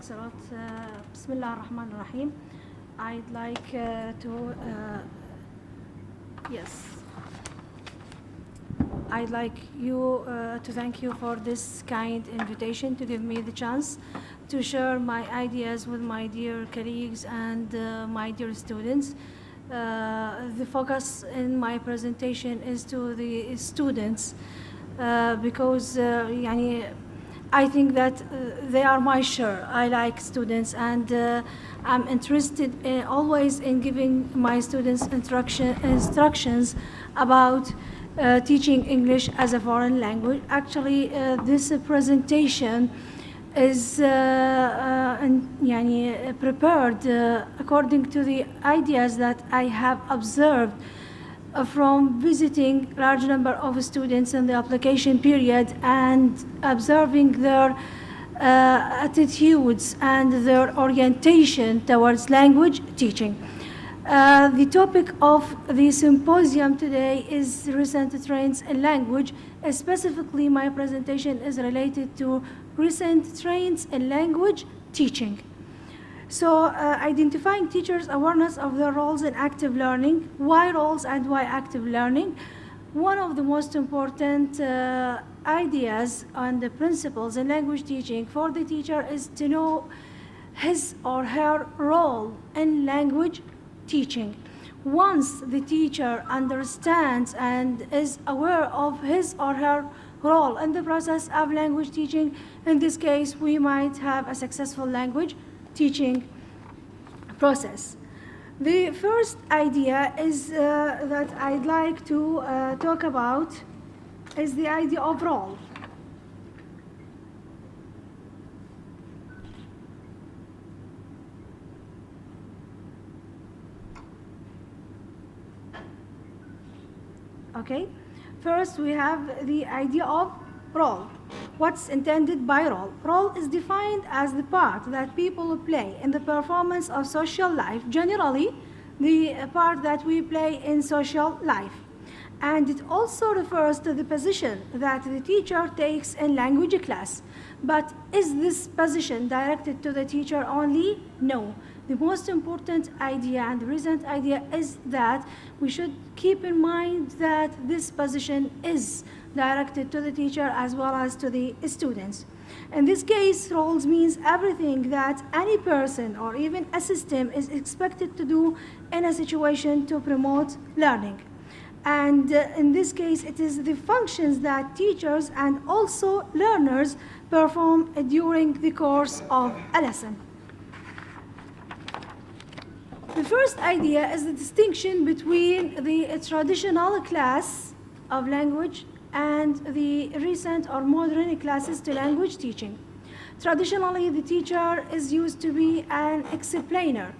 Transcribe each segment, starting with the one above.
Thanks a lot. Bismillah ar-Rahman ar-Rahim. I'd like I'd like you to thank you for this kind invitation to give me the chance to share my ideas with my dear colleagues and my dear students. The focus in my presentation is to the students because I think that they are my share. I like students, and I'm interested always in giving my students instructions about teaching English as a foreign language. Actually, this presentation is prepared according to the ideas that I have observed from visiting large number of students in the application period and observing their attitudes and their orientation towards language teaching. The topic of the symposium today is recent trends in language. Specifically, my presentation is related to recent trends in language teaching. So identifying teachers' awareness of their roles in active learning, why roles and why active learning. One of the most important ideas and the principles in language teaching for the teacher is to know his or her role in language teaching. Once the teacher understands and is aware of his or her role in the process of language teaching, in this case, we might have a successful language teaching process. The first idea is that I'd like to talk about is the idea of role. Okay, first we have the idea of role. What's intended by role? Role is defined as the part that people play in the performance of social life, generally the part that we play in social life. And it also refers to the position that the teacher takes in language class. But is this position directed to the teacher only? No. The most important idea and the recent idea is that we should keep in mind that this position is directed to the teacher as well as to the students. In this case, roles means everything that any person or even a system is expected to do in a situation to promote learning. And in this case, it is the functions that teachers and also learners perform during the course of a lesson. The first idea is the distinction between the traditional class of language and the recent or modern classes to language teaching. Traditionally, the teacher is used to be an explainer,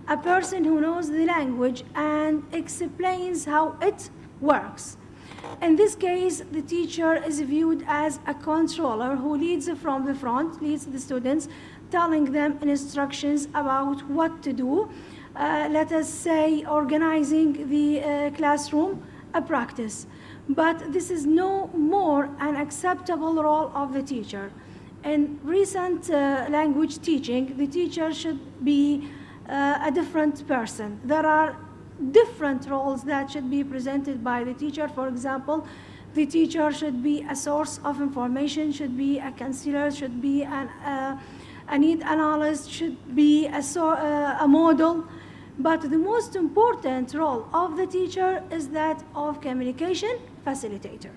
a person who knows the language and explains how it works. In this case, the teacher is viewed as a controller who leads from the front, leads the students, telling them instructions about what to do. Let us say organizing the classroom, a practice. But this is no more an acceptable role of the teacher. In recent language teaching, the teacher should be a different person. There are different roles that should be presented by the teacher. For example, the teacher should be a source of information, should be a counselor, should be a need analyst, should be a model. But the most important role of the teacher is that of communication facilitator.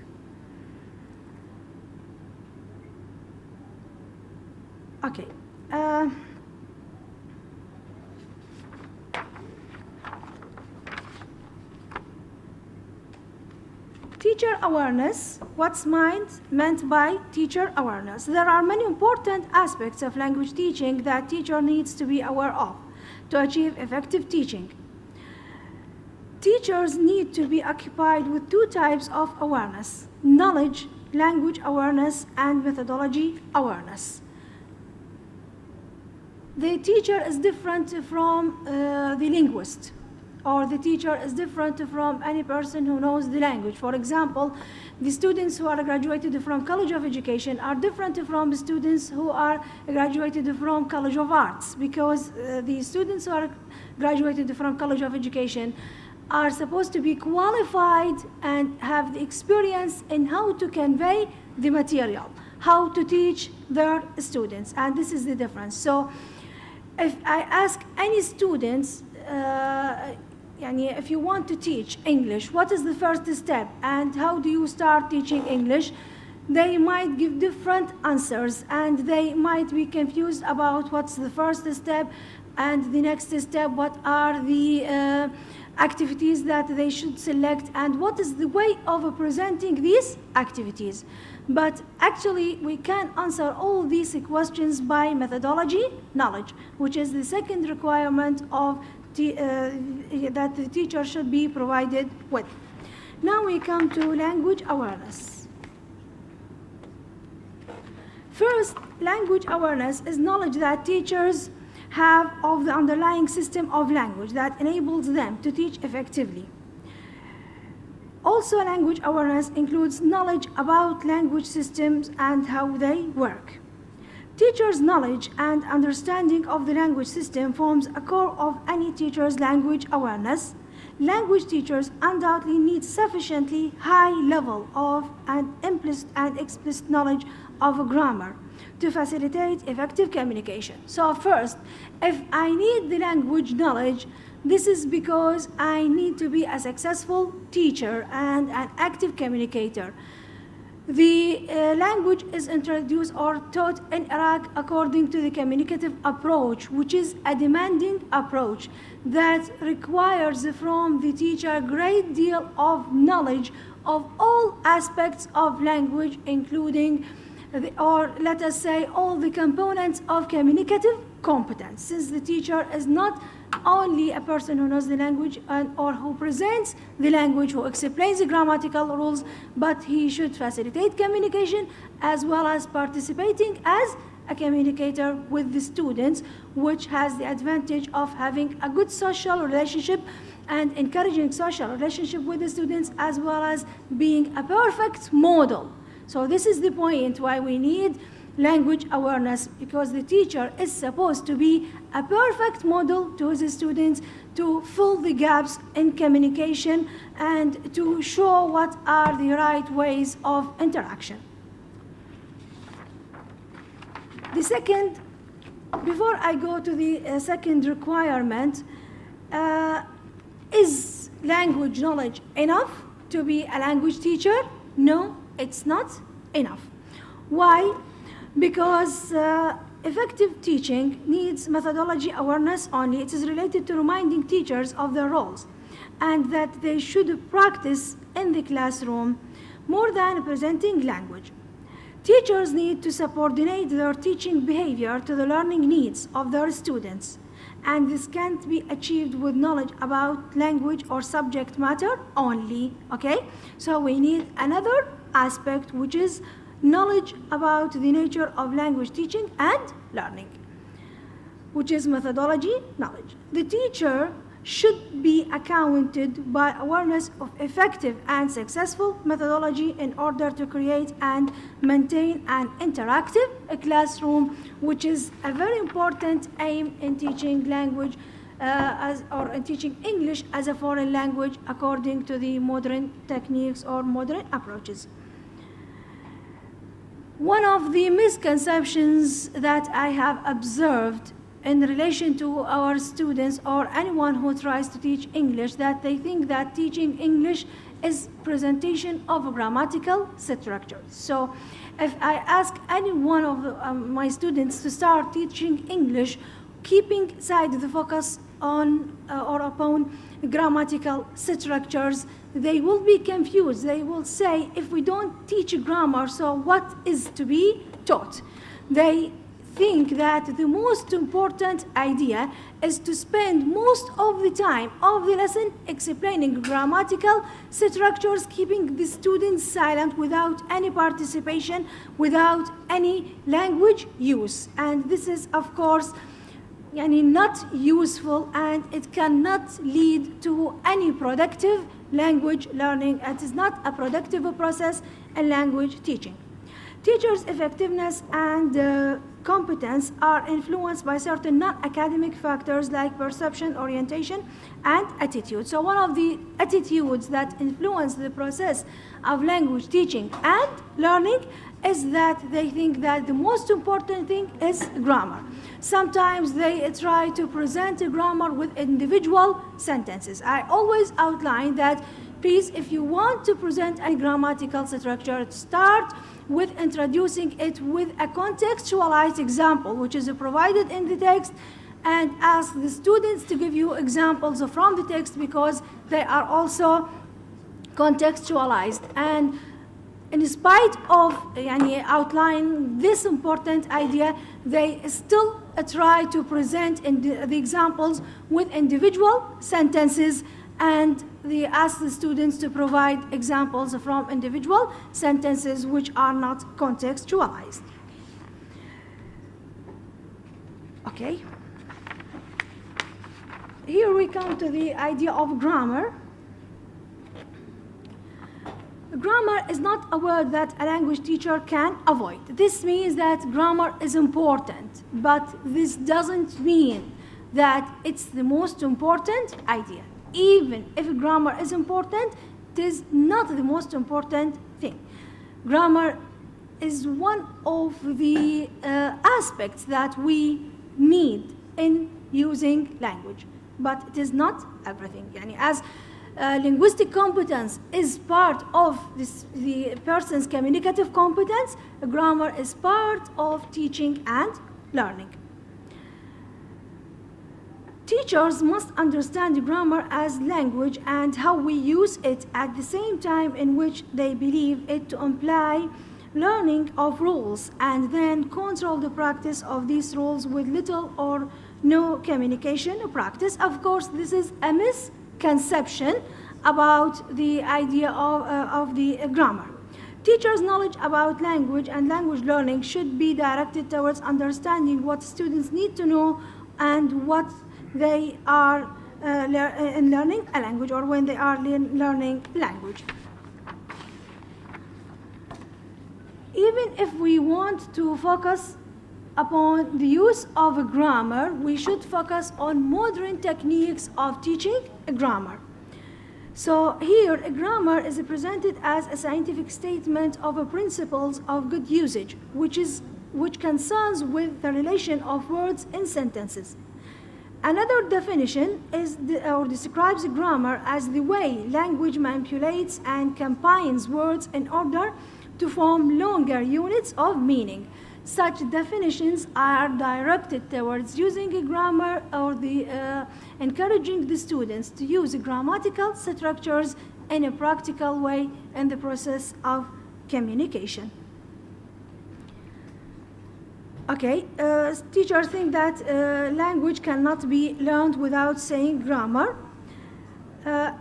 Okay. Teacher awareness. What's meant by teacher awareness? There are many important aspects of language teaching that teacher needs to be aware of to achieve effective teaching. Teachers need to be occupied with two types of awareness: knowledge, language awareness, and methodology awareness. The teacher is different from the linguist. or the teacher is different from any person who knows the language. For example, the students who are graduated from College of Education are different from the students who are graduated from College of Arts, because the students who are graduated from College of Education are supposed to be qualified and have the experience in how to convey the material, how to teach their students, and this is the difference. So if I ask any students, if you want to teach English, what is the first step and how do you start teaching English? They might give different answers and they might be confused about what's the first step and the next step, what are the activities that they should select, and what is the way of presenting these activities. But actually, we can answer all these questions by methodology knowledge, which is the second requirement of that the teacher should be provided with. Now we come to language awareness. First, language awareness is knowledge that teachers have of the underlying system of language that enables them to teach effectively. Also, language awareness includes knowledge about language systems and how they work. Teachers' knowledge and understanding of the language system forms a core of any teacher's language awareness. Language teachers undoubtedly need sufficiently high level of and implicit and explicit knowledge of grammar to facilitate effective communication. So first, if I need the language knowledge, this is because I need to be a successful teacher and an active communicator. The language is introduced or taught in Iraq according to the communicative approach, which is a demanding approach that requires from the teacher a great deal of knowledge of all aspects of language, including or let us say all the components of communicative competence, since the teacher is not only a person who knows the language or who presents the language, who explains the grammatical rules, but he should facilitate communication as well as participating as a communicator with the students, which has the advantage of having a good social relationship and encouraging social relationship with the students, as well as being a perfect model. So this is the point why we need language awareness, because the teacher is supposed to be a perfect model to his students to fill the gaps in communication and to show what are the right ways of interaction. The second, before I go to the second requirement, is language knowledge enough to be a language teacher? No, it's not enough. Why? Because effective teaching needs methodology awareness only. It is related to reminding teachers of their roles and that they should practice in the classroom more than presenting language. Teachers need to subordinate their teaching behavior to the learning needs of their students, and this can't be achieved with knowledge about language or subject matter only, okay? So we need another aspect, which is knowledge about the nature of language teaching and learning, which is methodology knowledge. The teacher should be accounted by awareness of effective and successful methodology in order to create and maintain an interactive classroom, which is a very important aim in teaching language or in teaching English as a foreign language according to the modern techniques or modern approaches. One of the misconceptions that I have observed in relation to our students or anyone who tries to teach English, that they think that teaching English is presentation of grammatical structures. So if I ask any one of my students to start teaching English, keeping aside the focus on or upon grammatical structures, they will be confused. They will say, if we don't teach grammar, so what is to be taught? They think that the most important idea is to spend most of the time of the lesson explaining grammatical structures, keeping the students silent without any participation, without any language use. And this is, of course, not useful, and it cannot lead to any productive language learning. It is not a productive process in language teaching. Teachers' effectiveness and competence are influenced by certain non-academic factors like perception, orientation, and attitude. So one of the attitudes that influence the process of language teaching and learning is that they think that the most important thing is grammar. Sometimes they try to present a grammar with individual sentences. I always outline that, please, if you want to present a grammatical structure, start with introducing it with a contextualized example, which is provided in the text, and ask the students to give you examples from the text because they are also contextualized. And in spite of outlining this important idea, they still try to present the examples with individual sentences, and they ask the students to provide examples from individual sentences which are not contextualized. Okay. Here we come to the idea of grammar. Grammar is not a word that a language teacher can avoid. This means that grammar is important, but this doesn't mean that it's the most important idea. Even if grammar is important, it is not the most important thing. Grammar is one of the aspects that we need in using language, but it is not everything. As linguistic competence is part of the person's communicative competence, grammar is part of teaching and learning. Teachers must understand grammar as language and how we use it at the same time in which they believe it to imply learning of rules, and then control the practice of these rules with little or no communication practice. Of course, this is a misconception about the idea of the grammar. Teachers' knowledge about language and language learning should be directed towards understanding what students need to know and what they are in learning a language, or when they are learning language. Even if we want to focus upon the use of grammar, we should focus on modern techniques of teaching grammar. So here, grammar is presented as a scientific statement of principles of good usage, which concerns with the relation of words in sentences. Another definition describes grammar as the way language manipulates and combines words in order to form longer units of meaning. Such definitions are directed towards using a grammar or encouraging the students to use grammatical structures in a practical way in the process of communication. Okay, teachers think that language cannot be learned without saying grammar.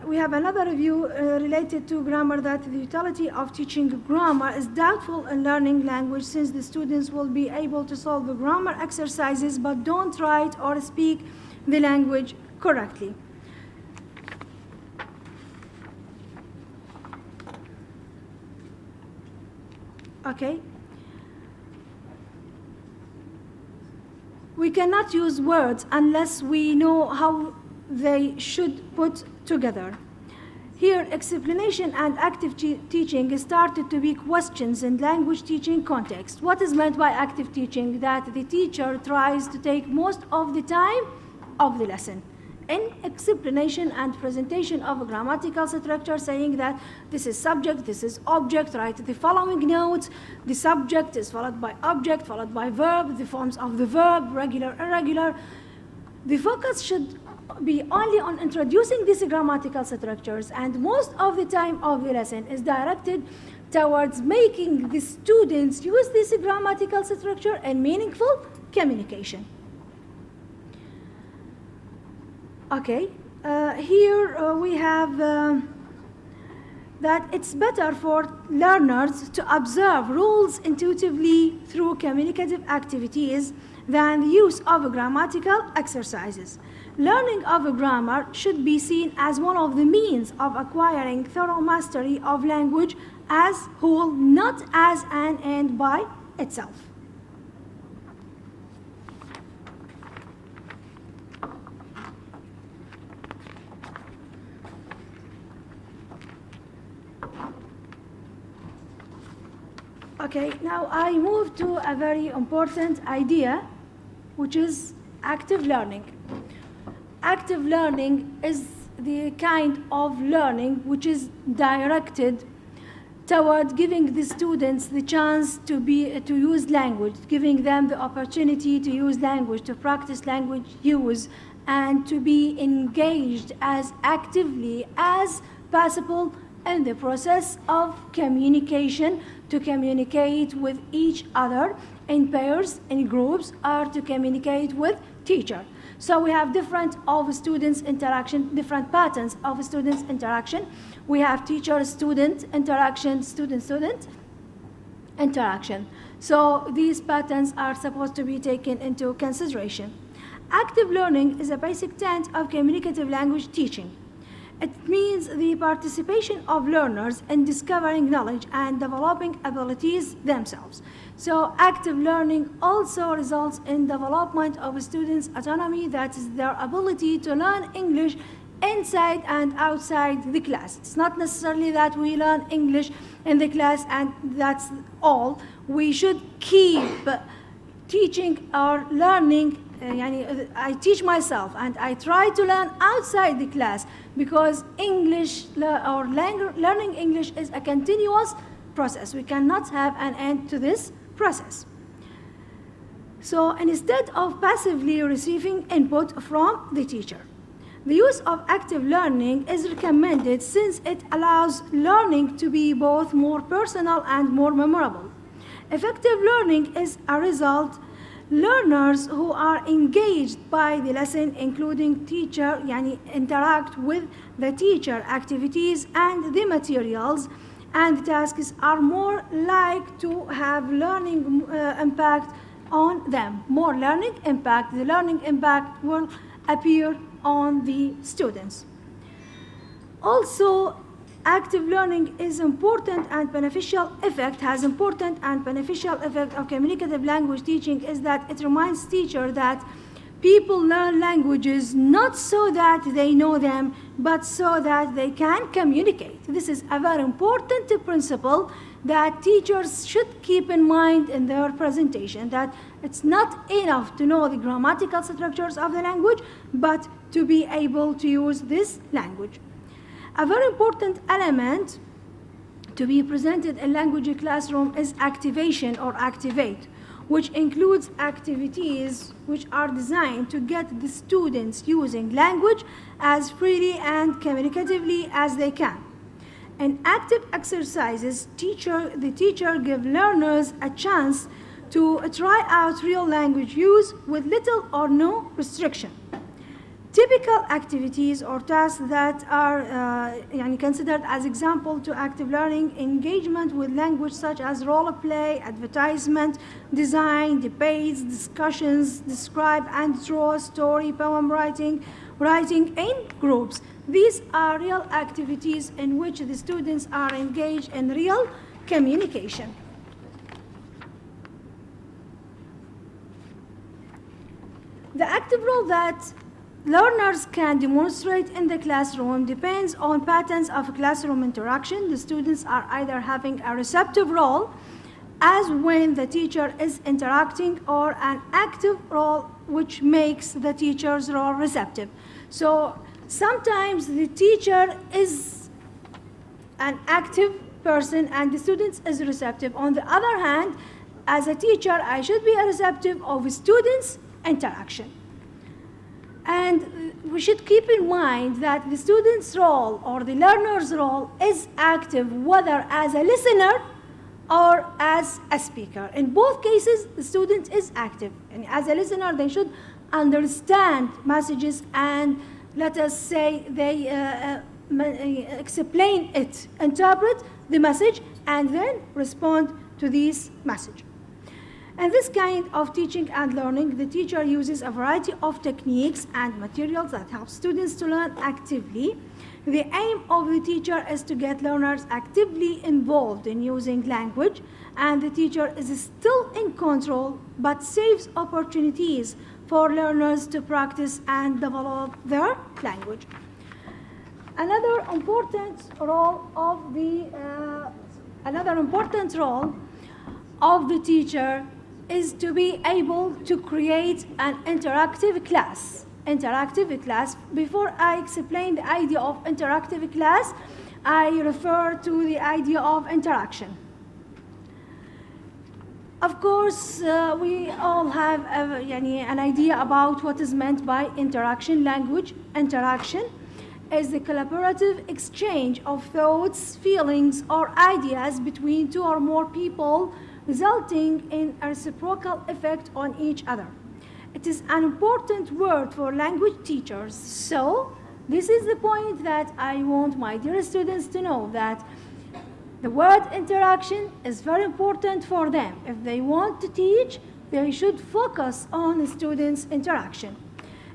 We have another review related to grammar, that the utility of teaching grammar is doubtful in learning language, since the students will be able to solve the grammar exercises but don't write or speak the language correctly. Okay. We cannot use words unless we know how they should put together. Here, explanation and active teaching started to be questions in language teaching context. What is meant by active teaching? That the teacher tries to take most of the time of the lesson in explanation and presentation of a grammatical structure, saying that this is subject, this is object, write the following notes. The subject is followed by object, followed by verb, the forms of the verb, regular, irregular. The focus should be only on introducing these grammatical structures, and most of the time of the lesson is directed towards making the students use this grammatical structure in meaningful communication. Okay, here we have that it's better for learners to observe rules intuitively through communicative activities than the use of grammatical exercises. Learning of a grammar should be seen as one of the means of acquiring thorough mastery of language as whole, not as an end by itself. Okay, now I move to a very important idea, which is active learning. Active learning is the kind of learning which is directed toward giving the students the chance to use language, giving them the opportunity to use language, to practice language use, and to be engaged as actively as possible in the process of communication, to communicate with each other in pairs, in groups, or to communicate with teacher. So we have different of students interaction, different patterns of students interaction. We have teacher-student interaction, student-student interaction. So these patterns are supposed to be taken into consideration. Active learning is a basic tenet of communicative language teaching. It means the participation of learners in discovering knowledge and developing abilities themselves. So active learning also results in development of students' autonomy, that is their ability to learn English inside and outside the class. It's not necessarily that we learn English in the class and that's all. We should keep teaching or learning. I teach myself and I try to learn outside the class, because English or learning English is a continuous process. We cannot have an end to this process. So instead of passively receiving input from the teacher, the use of active learning is recommended since it allows learning to be both more personal and more memorable. Effective learning is a result. Learners who are engaged by the lesson, including teacher, interact with the teacher activities and the materials and the tasks, are more like to have learning impact on them. More learning impact, the learning impact will appear on the students. Also, active learning is important and beneficial effect, has important and beneficial effect of communicative language teaching is that it reminds teacher that people learn languages not so that they know them, but so that they can communicate. This is a very important principle that teachers should keep in mind in their presentation, that it's not enough to know the grammatical structures of the language, but to be able to use this language. A very important element to be presented in language classroom is activation or activate, which includes activities which are designed to get the students using language as freely and communicatively as they can. In active exercises, the teacher gives learners a chance to try out real language use with little or no restriction. Typical activities or tasks that are considered as example to active learning: engagement with language such as role play, advertisement, design, debates, discussions, describe and draw, story, poem writing, writing in groups. These are real activities in which the students are engaged in real communication. The active role that learners can demonstrate in the classroom depends on patterns of classroom interaction. The students are either having a receptive role, as when the teacher is interacting, or an active role which makes the teacher's role receptive. So sometimes the teacher is an active person and the student is receptive. On the other hand, as a teacher, I should be receptive of students' interaction. And we should keep in mind that the student's role or the learner's role is active, whether as a listener or as a speaker. In both cases, the student is active. And as a listener, they should understand messages and, let us say, explain it, interpret the message, and then respond to this message. In this kind of teaching and learning, the teacher uses a variety of techniques and materials that help students to learn actively. The aim of the teacher is to get learners actively involved in using language, and the teacher is still in control but saves opportunities for learners to practice and develop their language. Another important role of the teacher is to be able to create an interactive class. Before I explain the idea of interactive class, I refer to the idea of interaction. Of course, we all have an idea about what is meant by interaction. Language interaction is the collaborative exchange of thoughts, feelings, or ideas between two or more people, resulting in a reciprocal effect on each other. It is an important word for language teachers. So this is the point that I want my dear students to know, that the word interaction is very important for them. If they want to teach, they should focus on the students' interaction.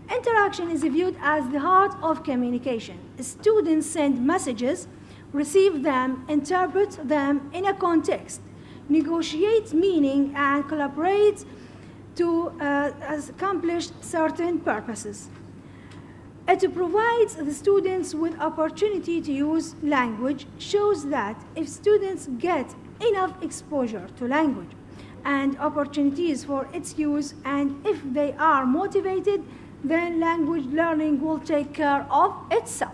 Interaction is viewed as the heart of communication. Students send messages, receive them, interpret them in a context, negotiate meaning, and collaborate to accomplish certain purposes. It provides the students with opportunity to use language, shows that if students get enough exposure to language and opportunities for its use, and if they are motivated, then language learning will take care of itself.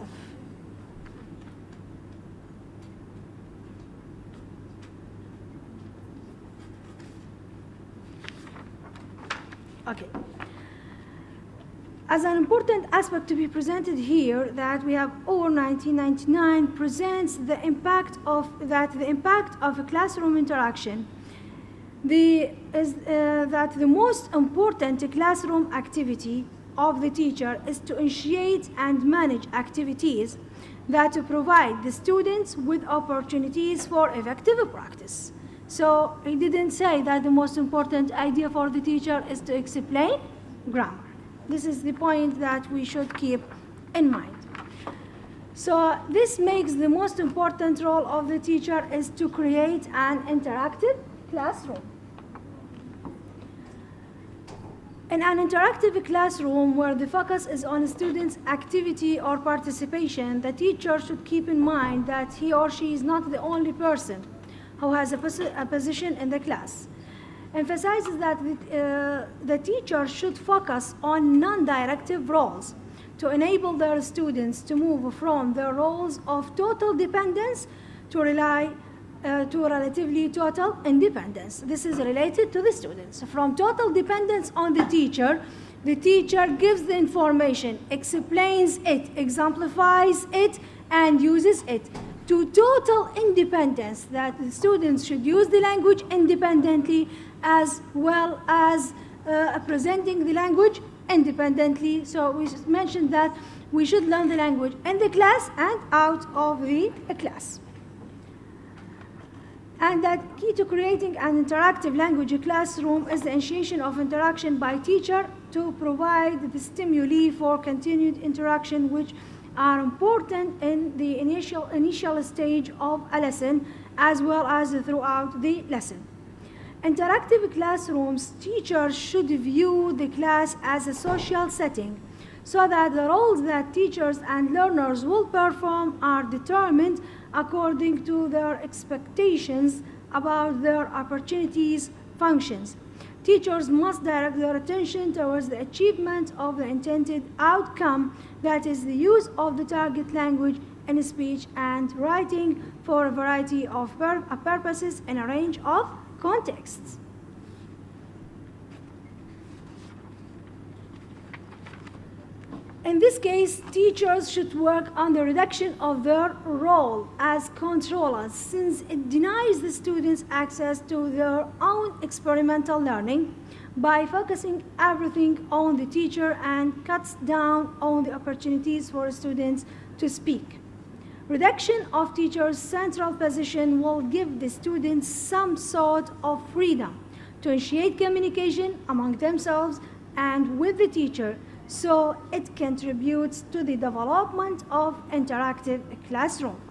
Okay. As an important aspect to be presented here, that we have OR 1999 presents the impact of a classroom interaction. That the most important classroom activity of the teacher is to initiate and manage activities that provide the students with opportunities for effective practice. So he didn't say that the most important idea for the teacher is to explain grammar. This is the point that we should keep in mind. So this makes the most important role of the teacher is to create an interactive classroom. In an interactive classroom where the focus is on students' activity or participation, the teacher should keep in mind that he or she is not the only person who has a position in the class. Emphasizes that the teacher should focus on non-directive roles to enable their students to move from their roles of total dependence to relatively total independence. This is related to the students. From total dependence on the teacher gives the information, explains it, exemplifies it, and uses it, to total independence, that the students should use the language independently as well as presenting the language independently. So we mentioned that we should learn the language in the class and out of the class. And that key to creating an interactive language classroom is the initiation of interaction by teacher to provide the stimuli for continued interaction, which are important in the initial stage of a lesson as well as throughout the lesson. Interactive classrooms, teachers should view the class as a social setting so that the roles that teachers and learners will perform are determined according to their expectations about their opportunities, functions. Teachers must direct their attention towards the achievement of the intended outcome, that is the use of the target language in speech and writing for a variety of purposes in a range of contexts. In this case, teachers should work on the reduction of their role as controllers, since it denies the students access to their own experimental learning by focusing everything on the teacher and cuts down on the opportunities for students to speak. Reduction of teachers' central position will give the students some sort of freedom to initiate communication among themselves and with the teacher, so it contributes to the development of interactive classroom.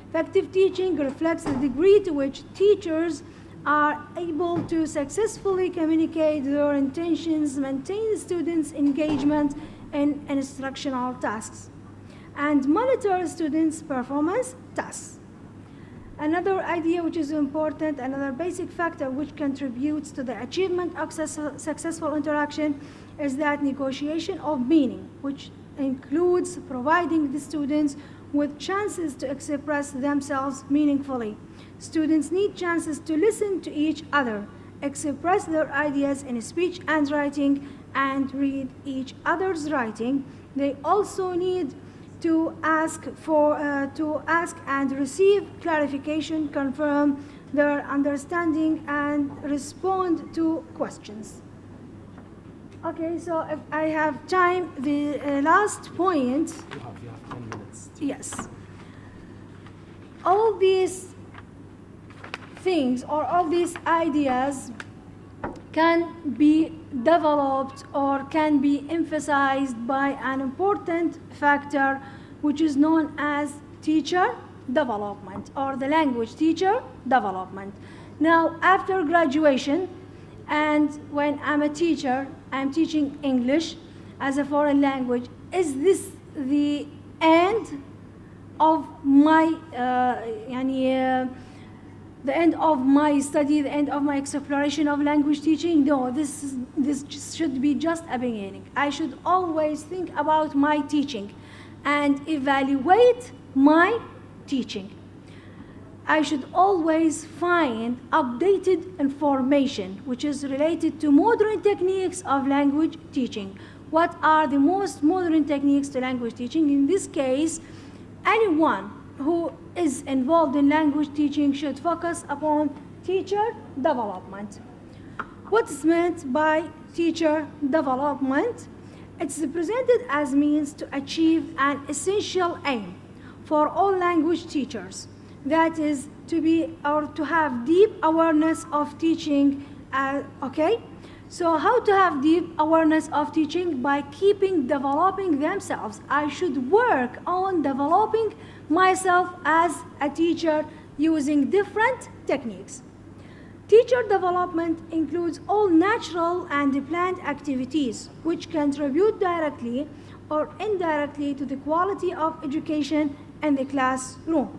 Effective teaching reflects the degree to which teachers are able to successfully communicate their intentions, maintain students' engagement in instructional tasks, and monitor students' performance tasks. Another idea which is important, another basic factor which contributes to the achievement of successful interaction is that negotiation of meaning, which includes providing the students with chances to express themselves meaningfully. Students need chances to listen to each other, express their ideas in speech and writing, and read each other's writing. They also need to ask and receive clarification, confirm their understanding, and respond to questions. Okay, so if I have time, the last point. You have 10 minutes. Yes. All these things or all these ideas can be developed or can be emphasized by an important factor which is known as teacher development or the language teacher development. Now, after graduation, and when I'm a teacher, I'm teaching English as a foreign language. Is this the end of my the end of my study, the end of my exploration of language teaching? No, this should be just a beginning. I should always think about my teaching and evaluate my teaching. I should always find updated information which is related to modern techniques of language teaching. What are the most modern techniques to language teaching? In this case, anyone who is involved in language teaching should focus upon teacher development. What is meant by teacher development? It's presented as means to achieve an essential aim for all language teachers. That is to be or to have deep awareness of teaching. Okay? So how to have deep awareness of teaching? By keeping developing themselves. I should work on developing myself as a teacher using different techniques. Teacher development includes all natural and planned activities which contribute directly or indirectly to the quality of education in the classroom.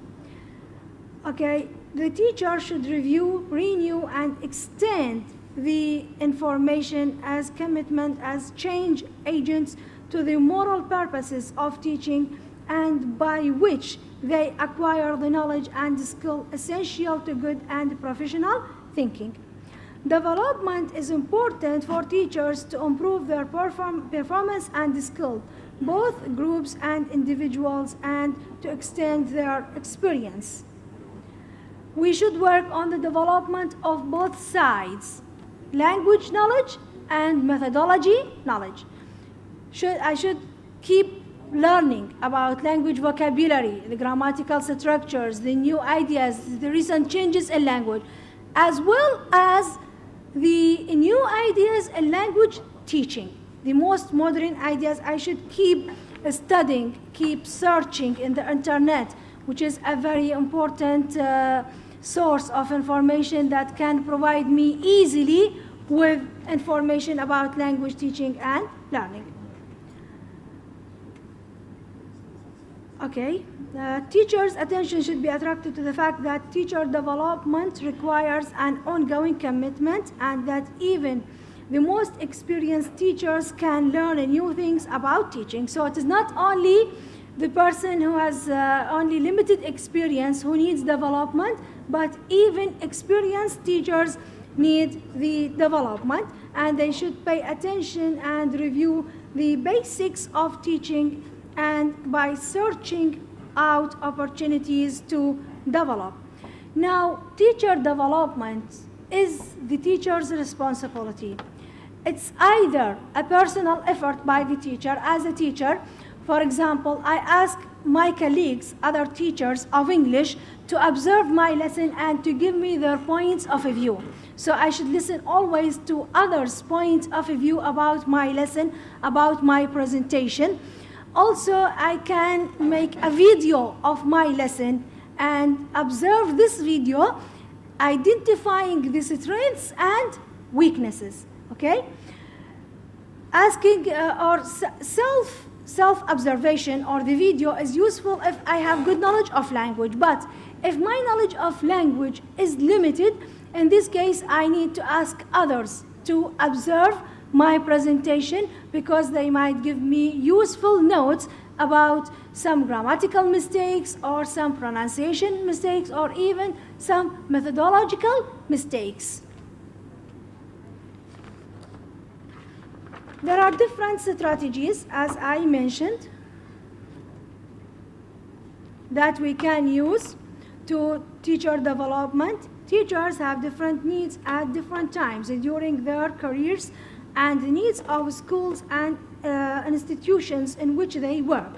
Okay, the teacher should review, renew, and extend the information as commitment as change agents to the moral purposes of teaching, and by which they acquire the knowledge and skill essential to good and professional thinking. Development is important for teachers to improve their performance and skill, both groups and individuals, and to extend their experience. We should work on the development of both sides, language knowledge and methodology knowledge. I should keep learning about language vocabulary, the grammatical structures, the new ideas, the recent changes in language, as well as the new ideas in language teaching. The most modern ideas I should keep studying, keep searching in the internet, which is a very important source of information that can provide me easily with information about language teaching and learning. Okay, teachers' attention should be attracted to the fact that teacher development requires an ongoing commitment, and that even the most experienced teachers can learn new things about teaching. So it is not only the person who has only limited experience who needs development, but even experienced teachers need the development, and they should pay attention and review the basics of teaching, and by searching out opportunities to develop. Now, teacher development is the teacher's responsibility. It's either a personal effort by the teacher as a teacher. For example, I ask my colleagues, other teachers of English, to observe my lesson and to give me their points of view. So I should listen always to others' points of view about my lesson, about my presentation. Also, I can make a video of my lesson and observe this video, identifying the strengths and weaknesses, okay? Asking or self-observation or the video is useful if I have good knowledge of language, but if my knowledge of language is limited, in this case, I need to ask others to observe my presentation because they might give me useful notes about some grammatical mistakes or some pronunciation mistakes or even some methodological mistakes. There are different strategies, as I mentioned, that we can use to teacher development. Teachers have different needs at different times during their careers and the needs of schools and institutions in which they work.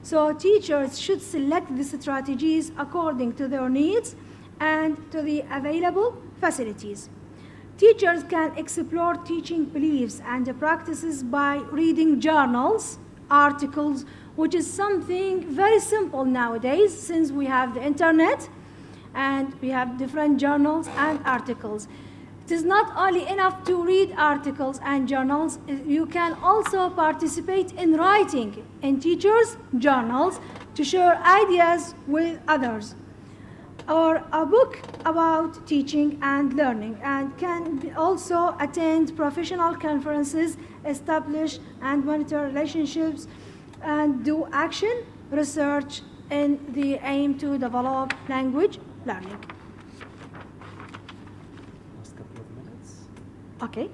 So teachers should select the strategies according to their needs and to the available facilities. Teachers can explore teaching beliefs and practices by reading journals, articles, which is something very simple nowadays since we have the internet and we have different journals and articles. It is not only enough to read articles and journals, you can also participate in writing in teachers' journals to share ideas with others. Or a book about teaching and learning, and can also attend professional conferences, establish and monitor relationships, and do action research in the aim to develop language learning. Last couple of minutes. Okay.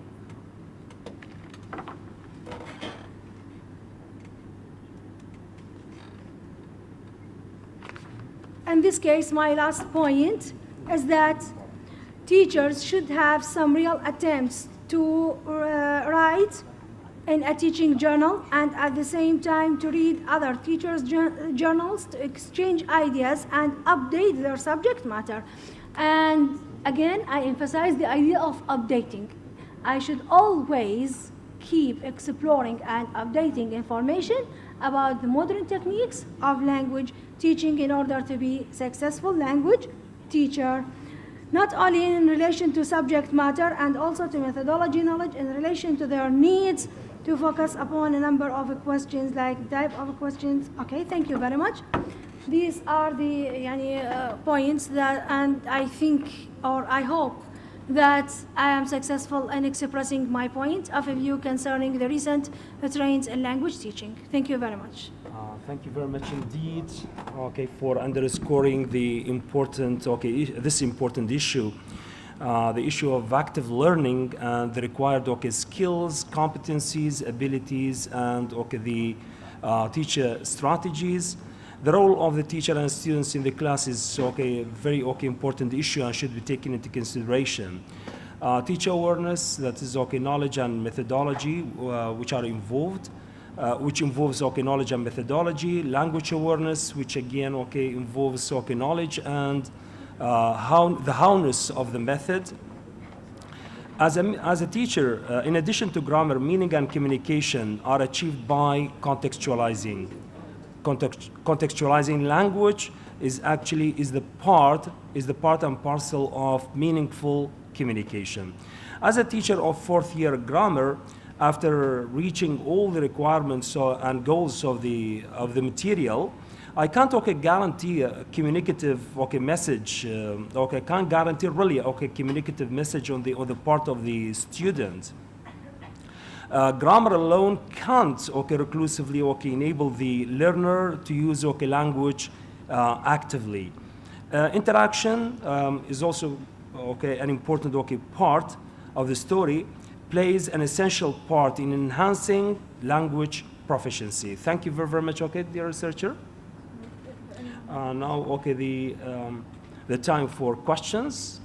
In this case, my last point is that teachers should have some real attempts to write in a teaching journal and at the same time to read other teachers' journals to exchange ideas and update their subject matter. And again, I emphasize the idea of updating. I should always keep exploring and updating information about the modern techniques of language teaching in order to be a successful language teacher, not only in relation to subject matter and also to methodology knowledge in relation to their needs, to focus upon a number of questions like type of questions. Okay, thank you very much. These are the points that, and I think or I hope that I am successful in expressing my point of view concerning the recent trends in language teaching. Thank you very much. Thank you very much indeed, for underscoring the important, this important issue, the issue of active learning and the required, skills, competencies, abilities, and, the teacher strategies. The role of the teacher and students in the class is, a very, important issue and should be taken into consideration. Teacher awareness, that is, knowledge and methodology, which are involved. Which involves knowledge and methodology, language awareness, which again involves knowledge and the howness of the method. As a teacher, in addition to grammar, meaning and communication are achieved by contextualizing. Contextualizing language is the part and parcel of meaningful communication. As a teacher of fourth year grammar, after reaching all the requirements and goals of the material, I can't guarantee a communicative message. Can't guarantee really a communicative message on the part of the student. Grammar alone can't reclusively enable the learner to use language actively. Interaction is also an important part of the story. Plays an essential part in enhancing language proficiency. Thank you very, very much, dear researcher. Now, the time for questions.